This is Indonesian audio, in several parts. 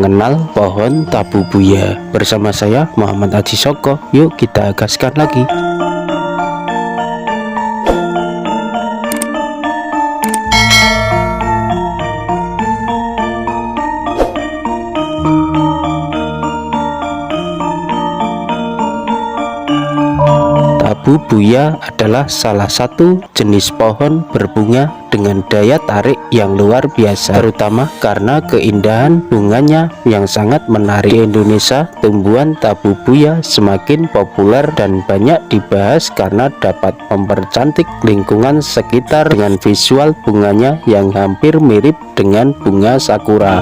mengenal pohon tabu buya. Bersama saya Muhammad Aji Soko, yuk kita gaskan lagi. Tabu buya adalah salah satu jenis pohon berbunga dengan daya tarik yang luar biasa, terutama karena keindahan bunganya yang sangat menarik. Di Indonesia, tumbuhan tabu buya semakin populer dan banyak dibahas karena dapat mempercantik lingkungan sekitar dengan visual bunganya yang hampir mirip dengan bunga sakura.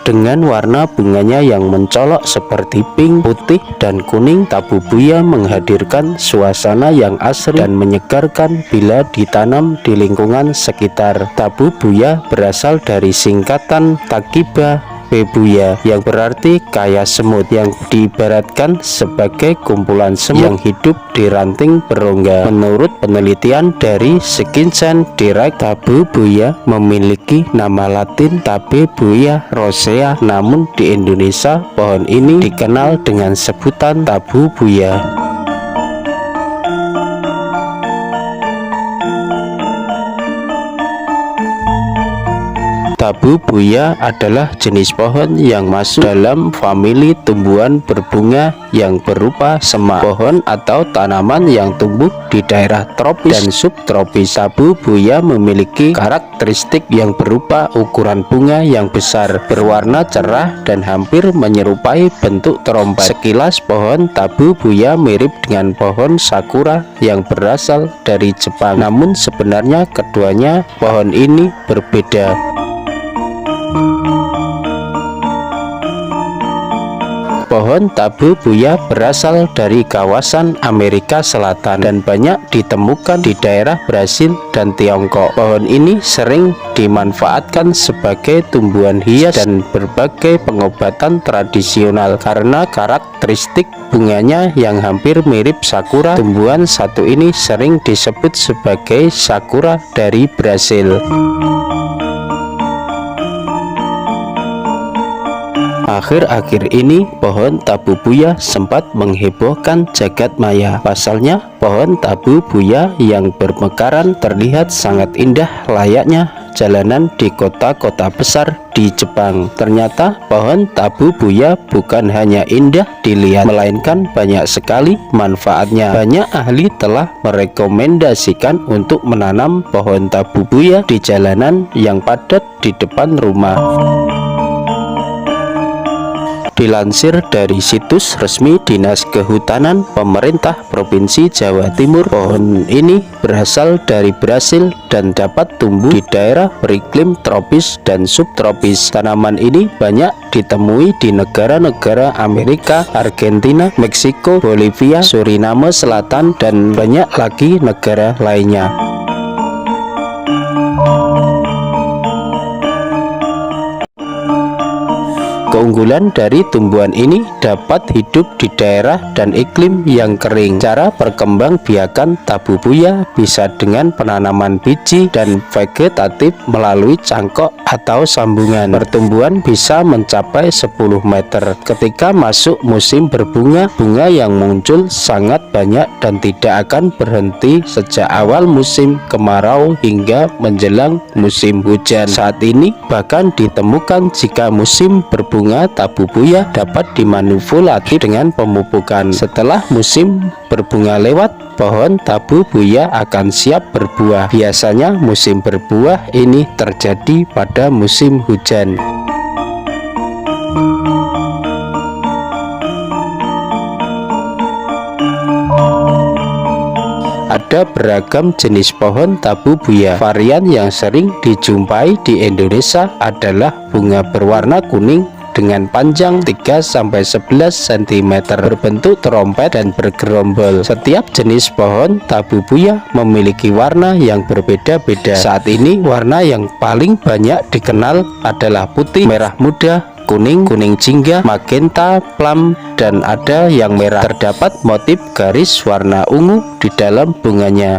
Dengan warna bunganya yang mencolok seperti pink, putih, dan kuning, tabu buya menghadirkan suasana yang asri dan menyegarkan bila ditanam di lingkungan sekitar. Tabu buya berasal dari singkatan Takiba Bebuya yang berarti kaya semut, yang diibaratkan sebagai kumpulan semut yang hidup di ranting berongga. Menurut penelitian dari Science Direct, tabu buya memiliki nama latin Tabe buya rosea, namun di Indonesia pohon ini dikenal dengan sebutan tabu buya. Tabu buya adalah jenis pohon yang masuk dalam famili tumbuhan berbunga yang berupa semak, pohon atau tanaman yang tumbuh di daerah tropis dan subtropis. Tabu buya memiliki karakteristik yang berupa ukuran bunga yang besar, berwarna cerah, dan hampir menyerupai bentuk trompet. Sekilas pohon tabu buya mirip dengan pohon sakura yang berasal dari Jepang, namun sebenarnya keduanya pohon ini berbeda. Pohon tabu buya berasal dari kawasan Amerika Selatan dan banyak ditemukan di daerah Brasil dan Tiongkok. Pohon ini sering dimanfaatkan sebagai tumbuhan hias dan berbagai pengobatan tradisional karena karakteristik bunganya yang hampir mirip sakura. Tumbuhan satu ini sering disebut sebagai sakura dari Brasil. Akhir-akhir ini pohon tabu buya sempat menghebohkan jagat maya. Pasalnya, pohon tabu buya yang bermekaran terlihat sangat indah layaknya jalanan di kota-kota besar di Jepang. Ternyata pohon tabu buya bukan hanya indah dilihat, melainkan banyak sekali manfaatnya. Banyak ahli telah merekomendasikan untuk menanam pohon tabu buya di jalanan yang padat di depan rumah. Dilansir dari situs resmi Dinas Kehutanan Pemerintah Provinsi Jawa Timur, pohon ini berasal dari Brasil dan dapat tumbuh di daerah beriklim tropis dan subtropis. Tanaman ini banyak ditemui di negara-negara Amerika, Argentina, Meksiko, Bolivia, Suriname Selatan, dan banyak lagi negara lainnya. Keunggulan dari tumbuhan ini dapat hidup di daerah dan iklim yang kering. Cara perkembangbiakan tabu buya bisa dengan penanaman biji dan vegetatif melalui cangkok atau sambungan. Pertumbuhan bisa mencapai 10 meter. Ketika masuk musim berbunga, bunga yang muncul sangat banyak dan tidak akan berhenti sejak awal musim kemarau hingga menjelang musim hujan. Saat ini bahkan ditemukan jika musim berbunga tabu buya dapat dimanipulasi dengan pemupukan. Setelah musim berbunga lewat, pohon tabu buya akan siap berbuah. Biasanya musim berbuah ini terjadi pada musim hujan. Ada beragam jenis pohon tabu buya. Varian yang sering dijumpai di Indonesia adalah bunga berwarna kuning dengan panjang 3-11 cm, berbentuk trompet dan bergerombol. Setiap jenis pohon tabu buya memiliki warna yang berbeda-beda. Saat ini warna yang paling banyak dikenal adalah putih, merah muda, kuning, kuning jingga, magenta, plum, dan ada yang merah. Terdapat motif garis warna ungu di dalam bunganya.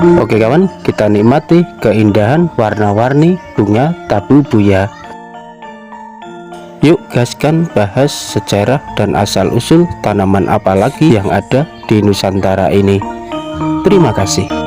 Oke kawan, kita nikmati keindahan warna-warni bunga tabu buya. Yuk gaskan bahas sejarah dan asal-usul tanaman apalagi yang ada di Nusantara ini. Terima kasih.